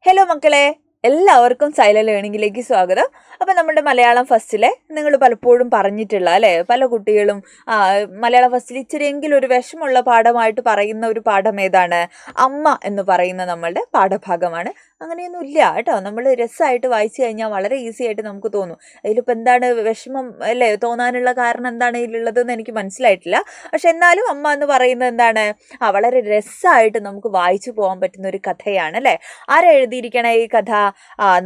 Hello മക്കളെ, എല്ലാവർക്കും silent ലേണിംഗിലേക്ക് സ്വാഗതം. അപ്പം നമ്മുടെ മലയാളം ഫസ്റ്റിലെ നിങ്ങൾ പലപ്പോഴും പറഞ്ഞിട്ടുള്ള അല്ലേ, പല കുട്ടികളും മലയാളം ഫസ്റ്റിൽ ഇച്ചിരിയെങ്കിലും ഒരു വിഷമുള്ള പാഠമായിട്ട് പറയുന്ന ഒരു പാഠം ഏതാണ്? അമ്മ എന്ന് പറയുന്ന നമ്മളുടെ പാഠഭാഗമാണ്. അങ്ങനെയൊന്നും ഇല്ല കേട്ടോ. നമ്മൾ രസമായിട്ട് വായിച്ചു കഴിഞ്ഞാൽ വളരെ ഈസി ആയിട്ട് നമുക്ക് തോന്നും. അതിലിപ്പോൾ എന്താണ് വിഷമം അല്ലേ തോന്നാനുള്ള കാരണം എന്താണ് ഇതിലുള്ളതെന്ന് എനിക്ക് മനസ്സിലായിട്ടില്ല. പക്ഷെ എന്നാലും അമ്മ എന്ന് പറയുന്നത് എന്താണ്, വളരെ രസമായിട്ട് നമുക്ക് വായിച്ചു പോകാൻ പറ്റുന്ന ഒരു കഥയാണ് അല്ലേ. ആരാ എഴുതിയിരിക്കണ ഈ കഥ?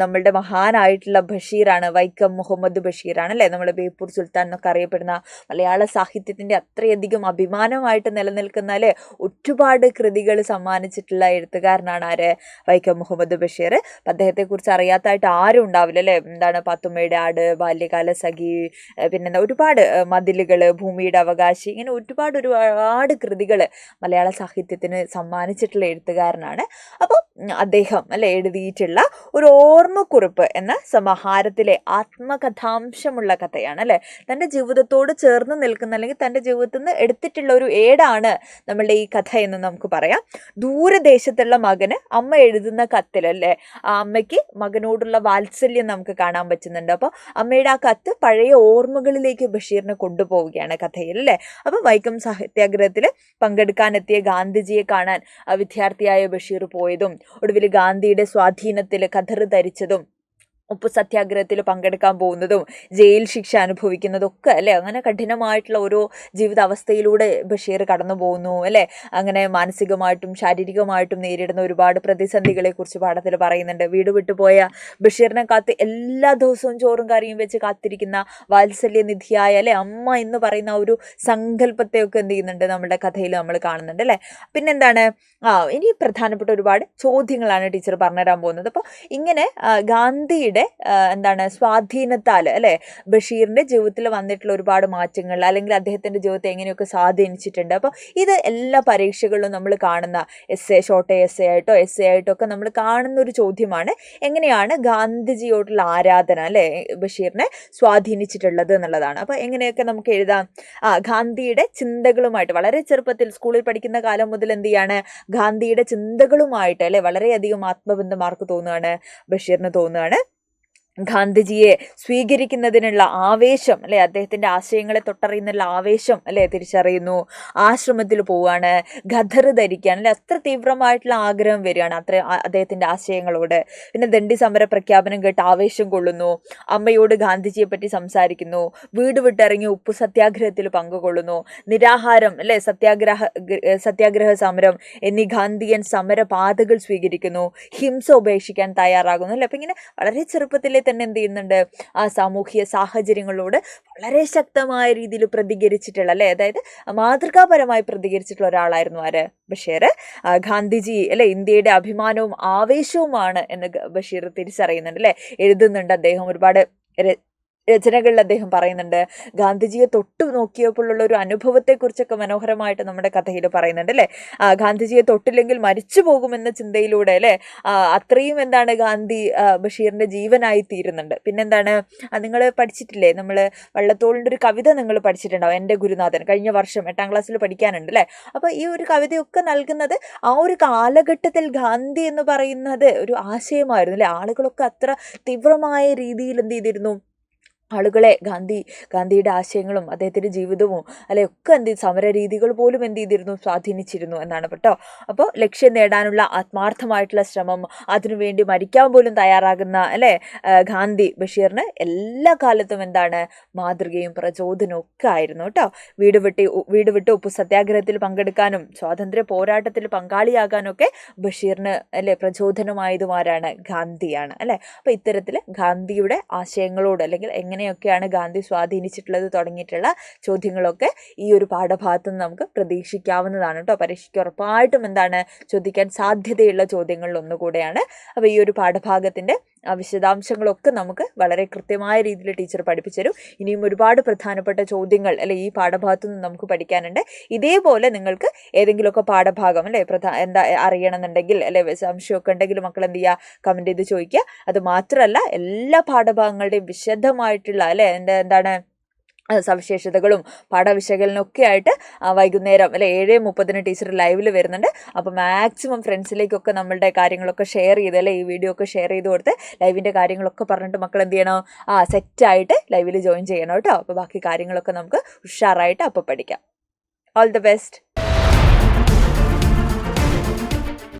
നമ്മളുടെ മഹാനായിട്ടുള്ള ബഷീറാണ്, വൈക്കം മുഹമ്മദ് ബഷീറാണ് അല്ലേ. നമ്മൾ ബേപ്പൂർ സുൽത്താൻ എന്നൊക്കെ അറിയപ്പെടുന്ന മലയാള സാഹിത്യത്തിൻ്റെ അത്രയധികം അഭിമാനമായിട്ട് നിലനിൽക്കുന്ന അല്ലേ ഒരുപാട് കൃതികൾ സമ്മാനിച്ചിട്ടുള്ള എഴുത്തുകാരനാണ് ആര്? വൈക്കം മുഹമ്മദ് ബഷീർ. അദ്ദേഹത്തെക്കുറിച്ച് അറിയാത്തതായിട്ട് ആരും ഉണ്ടാവില്ല അല്ലേ. എന്താണ് പാത്തുമ്മയുടെ ആട്, ബാല്യകാല സഖി, പിന്നെന്താ ഒരുപാട് മതിലുകൾ, ഭൂമിയുടെ അവകാശി, ഇങ്ങനെ ഒരുപാട് കൃതികൾ മലയാള സാഹിത്യത്തിന് സമ്മാനിച്ചിട്ടുള്ള എഴുത്തുകാരനാണ്. അപ്പോൾ അദ്ദേഹം അല്ലെ എഴുതിയിട്ടുള്ള ഒരു ഓർമ്മക്കുറിപ്പ് എന്ന സമാഹാരത്തിലെ ആത്മകഥാംശമുള്ള കഥയാണ് അല്ലെ. തൻ്റെ ജീവിതത്തോട് ചേർന്ന് നിൽക്കുന്ന അല്ലെങ്കിൽ തൻ്റെ ജീവിതത്തിൽ നിന്ന് എടുത്തിട്ടുള്ള ഒരു ഏടാണ് നമ്മളുടെ ഈ കഥ എന്ന് നമുക്ക് പറയാം. ദൂരദേശത്തുള്ള മകന് അമ്മ എഴുതുന്ന കത്തിലല്ലേ ആ അമ്മയ്ക്ക് മകനോടുള്ള വാത്സല്യം നമുക്ക് കാണാൻ പറ്റുന്നുണ്ട്. അപ്പോൾ അമ്മയുടെ ആ കത്ത് പഴയ ഓർമ്മകളിലേക്ക് ബഷീറിനെ കൊണ്ടുപോവുകയാണ് കഥയിൽ അല്ലേ. അപ്പം വൈക്കം സത്യാഗ്രഹത്തിൽ പങ്കെടുക്കാനെത്തിയ ഗാന്ധിജിയെ കാണാൻ വിദ്യാർത്ഥിയായ ബഷീർ പോയതും, ഒടുവിൽ ഗാന്ധിയുടെ സ്വാധീനത്തിൽ ഖദർ ധരിച്ചതും, ഉപ്പ് സത്യാഗ്രഹത്തിൽ പങ്കെടുക്കാൻ പോകുന്നതും, ജയിൽ ശിക്ഷ അനുഭവിക്കുന്നതൊക്കെ അല്ലേ. അങ്ങനെ കഠിനമായിട്ടുള്ള ഓരോ ജീവിതാവസ്ഥയിലൂടെ ബഷീർ കടന്നു പോകുന്നു അല്ലേ. അങ്ങനെ മാനസികമായിട്ടും ശാരീരികമായിട്ടും നേരിടുന്ന ഒരുപാട് പ്രതിസന്ധികളെ കുറിച്ച് പാഠത്തിൽ പറയുന്നുണ്ട്. വീട് വിട്ടുപോയ ബഷീറിനെ കാത്ത് എല്ലാ ദിവസവും ചോറും കറിയും വെച്ച് കാത്തിരിക്കുന്ന വാത്സല്യനിധിയായ അല്ലെ അമ്മ എന്ന് പറയുന്ന ഒരു സങ്കല്പത്തെയൊക്കെ എന്ത് ചെയ്യുന്നുണ്ട് നമ്മുടെ കഥയിൽ നമ്മൾ കാണുന്നുണ്ട് അല്ലേ. പിന്നെന്താണ്, ഇനി പ്രധാനപ്പെട്ട ഒരുപാട് ചോദ്യങ്ങളാണ് ടീച്ചർ പറഞ്ഞുതരാൻ പോകുന്നത്. അപ്പോൾ ഇങ്ങനെ ഗാന്ധിയുടെ എന്താണ് സ്വാധീനത്താൽ അല്ലെ ബഷീറിന്റെ ജീവിതത്തിൽ വന്നിട്ടുള്ള ഒരുപാട് മാറ്റങ്ങൾ അല്ലെങ്കിൽ അദ്ദേഹത്തിന്റെ ജീവിതത്തെ എങ്ങനെയൊക്കെ സ്വാധീനിച്ചിട്ടുണ്ട്. അപ്പോൾ ഇത് എല്ലാ പരീക്ഷകളിലും നമ്മൾ കാണുന്ന ഷോർട്ട് എസ് എ ആയിട്ടോ ഒക്കെ നമ്മൾ കാണുന്ന ഒരു ചോദ്യമാണ്. എങ്ങനെയാണ് ഗാന്ധിജിയോടുള്ള ആരാധന അല്ലെ ബഷീറിനെ സ്വാധീനിച്ചിട്ടുള്ളത് എന്നുള്ളതാണ്. അപ്പോൾ എങ്ങനെയൊക്കെ നമുക്ക് എഴുതാം? ഗാന്ധിയുടെ ചിന്തകളുമായിട്ട് വളരെ ചെറുപ്പത്തിൽ സ്കൂളിൽ പഠിക്കുന്ന കാലം മുതൽ എന്ത് ചെയ്യാണ്, ഗാന്ധിയുടെ ചിന്തകളുമായിട്ട് അല്ലെ വളരെയധികം ആത്മബന്ധം ആർക്ക് തോന്നുകയാണ്? ബഷീറിന് തോന്നുകയാണ്. ഗാന്ധിജിയെ സ്വീകരിക്കുന്നതിനുള്ള ആവേശം അല്ലെ, അദ്ദേഹത്തിന്റെ ആശയങ്ങളെ തൊട്ടറിയുന്നുള്ള ആവേശം അല്ലെ തിരിച്ചറിയുന്നു. ആശ്രമത്തിൽ പോവുകയാണ്, ഖദർ ധരിക്കുകയാണ് അല്ലെ, അത്ര തീവ്രമായിട്ടുള്ള ആഗ്രഹം വരികയാണ് അദ്ദേഹത്തിന്റെ ആശയങ്ങളോട്. പിന്നെ ദണ്ഡി സമര പ്രഖ്യാപനം കേട്ട് ആവേശം കൊള്ളുന്നു. അമ്മയോട് ഗാന്ധിജിയെ പറ്റി സംസാരിക്കുന്നു. വീട് വിട്ടിറങ്ങി ഉപ്പു സത്യാഗ്രഹത്തിൽ പങ്കുകൊള്ളുന്നു. നിരാഹാരം അല്ലെ, സത്യാഗ്രഹ സമരം എന്നീ ഗാന്ധിയൻ സമരപാതകൾ സ്വീകരിക്കുന്നു. ഹിംസ ഉപേക്ഷിക്കാൻ തയ്യാറാകുന്നു അല്ലെ. അപ്പൊ ഇങ്ങനെ വളരെ ചെറുപ്പത്തിലെ തന്നെ എന്ത് ചെയ്യുന്നുണ്ട്, ആ സാമൂഹ്യ സാഹചര്യങ്ങളോട് വളരെ ശക്തമായ രീതിയിൽ പ്രതികരിച്ചിട്ടുള്ള അല്ലെ, അതായത് മാതൃകാപരമായി പ്രതികരിച്ചിട്ടുള്ള ഒരാളായിരുന്നു ആര്? ബഷീർ. ഗാന്ധിജി അല്ലെ ഇന്ത്യയുടെ അഭിമാനവും ആവേശവുമാണ് എന്ന് ബഷീർ തിരിച്ചറിയുന്നുണ്ട് അല്ലെ. എഴുതുന്നുണ്ട് അദ്ദേഹം ഒരുപാട് രചനകളിൽ അദ്ദേഹം പറയുന്നുണ്ട്. ഗാന്ധിജിയെ തൊട്ടു നോക്കിയപ്പോഴുള്ള ഒരു അനുഭവത്തെക്കുറിച്ചൊക്കെ മനോഹരമായിട്ട് നമ്മുടെ കഥയിൽ പറയുന്നുണ്ട് അല്ലേ. ഗാന്ധിജിയെ തൊട്ടില്ലെങ്കിൽ മരിച്ചു പോകുമെന്ന ചിന്തയിലൂടെ അല്ലേ അത്രയും എന്താണ് ഗാന്ധി ബഷീറിന്റെ ജീവനായി തീരുന്നുണ്ട്. പിന്നെന്താണ്, നിങ്ങൾ പഠിച്ചിട്ടില്ലേ, നമ്മൾ വള്ളത്തോളിൻ്റെ ഒരു കവിത നിങ്ങൾ പഠിച്ചിട്ടുണ്ടാവും, എൻ്റെ ഗുരുനാഥൻ. കഴിഞ്ഞ വർഷം 8ാം ക്ലാസ്സിൽ പഠിക്കാനുണ്ട് അല്ലേ. അപ്പോൾ ഈ ഒരു കവിതയൊക്കെ നൽകുന്നത് ആ ഒരു കാലഘട്ടത്തിൽ ഗാന്ധി എന്ന് പറയുന്നത് ഒരു ആശയമായിരുന്നു അല്ലേ. ആളുകളൊക്കെ അത്ര തീവ്രമായ രീതിയിൽ എന്ത് ചെയ്തിരുന്നു, ആളുകളെ ഗാന്ധിയുടെ ആശയങ്ങളും അദ്ദേഹത്തിൻ്റെ ജീവിതവും അല്ലെ ഒക്കെ സമര രീതികൾ പോലും എന്ത് ചെയ്തിരുന്നു, സ്വാധീനിച്ചിരുന്നു എന്നാണ് കേട്ടോ. അപ്പോൾ ലക്ഷ്യം നേടാനുള്ള ആത്മാർത്ഥമായിട്ടുള്ള ശ്രമം, അതിനുവേണ്ടി മരിക്കാൻ പോലും തയ്യാറാകുന്ന അല്ലെ ഗാന്ധി ബഷീറിന് എല്ലാ കാലത്തും എന്താണ് മാതൃകയും പ്രചോദനവും ഒക്കെ ആയിരുന്നു കേട്ടോ. വീട് വിട്ട് ഉപ്പു സത്യാഗ്രഹത്തിൽ പങ്കെടുക്കാനും സ്വാതന്ത്ര്യ പോരാട്ടത്തിൽ പങ്കാളിയാകാനും ഒക്കെ ബഷീറിന് അല്ലെ പ്രചോദനമായതുമാരാണ് ഗാന്ധിയാണ് അല്ലെ. അപ്പോൾ ഇത്തരത്തിൽ ഗാന്ധിയുടെ ആശയങ്ങളോട് അല്ലെങ്കിൽ എങ്ങനെയൊക്കെയാണ് ഗാന്ധി സ്വാധീനിച്ചിട്ടുള്ളത് തുടങ്ങിയിട്ടുള്ള ചോദ്യങ്ങളൊക്കെ ഈ ഒരു പാഠഭാഗത്ത് നിന്ന് നമുക്ക് പ്രതീക്ഷിക്കാവുന്നതാണ് കേട്ടോ. പരീക്ഷയ്ക്ക് ഉറപ്പായിട്ടും എന്താണ് ചോദിക്കാൻ സാധ്യതയുള്ള ചോദ്യങ്ങളിൽ ഒന്നുകൂടെയാണ്. അപ്പോൾ ഈ ഒരു പാഠഭാഗത്തിൻ്റെ വിശദാംശങ്ങളൊക്കെ നമുക്ക് വളരെ കൃത്യമായ രീതിയിൽ ടീച്ചർ പഠിപ്പിച്ചു തരും. ഇനിയും ഒരുപാട് പ്രധാനപ്പെട്ട ചോദ്യങ്ങൾ അല്ലെ ഈ പാഠഭാഗത്തു നിന്ന് നമുക്ക് പഠിക്കാനുണ്ട്. ഇതേപോലെ നിങ്ങൾക്ക് ഏതെങ്കിലുമൊക്കെ പാഠഭാഗം അല്ലെ എന്താ അറിയണമെന്നുണ്ടെങ്കിൽ അല്ലെ സംശയമൊക്കെ ഉണ്ടെങ്കിൽ മക്കൾ എന്ത് ചെയ്യുക, കമൻറ്റ് ചെയ്ത് ചോദിക്കുക. അത് മാത്രമല്ല എല്ലാ പാഠഭാഗങ്ങളുടെയും വിശദമായിട്ടുള്ള അല്ലെ എന്താണ് സവിശേഷതകളും പാഠവിശകലനമൊക്കെ ആയിട്ട് വൈകുന്നേരം അല്ലെ 7:30 ടീച്ചർ ലൈവിൽ വരുന്നുണ്ട്. അപ്പോൾ മാക്സിമം ഫ്രണ്ട്സിലേക്കൊക്കെ നമ്മളുടെ കാര്യങ്ങളൊക്കെ ഷെയർ ചെയ്ത് അല്ലെ ഈ വീഡിയോ ഒക്കെ ഷെയർ ചെയ്ത് കൊടുത്ത് ലൈവിൻ്റെ കാര്യങ്ങളൊക്കെ പറഞ്ഞിട്ട് മക്കൾ എന്ത് ചെയ്യണം, സെറ്റായിട്ട് ലൈവിൽ ജോയിൻ ചെയ്യണം കേട്ടോ. അപ്പോൾ ബാക്കി കാര്യങ്ങളൊക്കെ നമുക്ക് ഉഷാറായിട്ട് അപ്പോൾ പഠിക്കാം. All the best.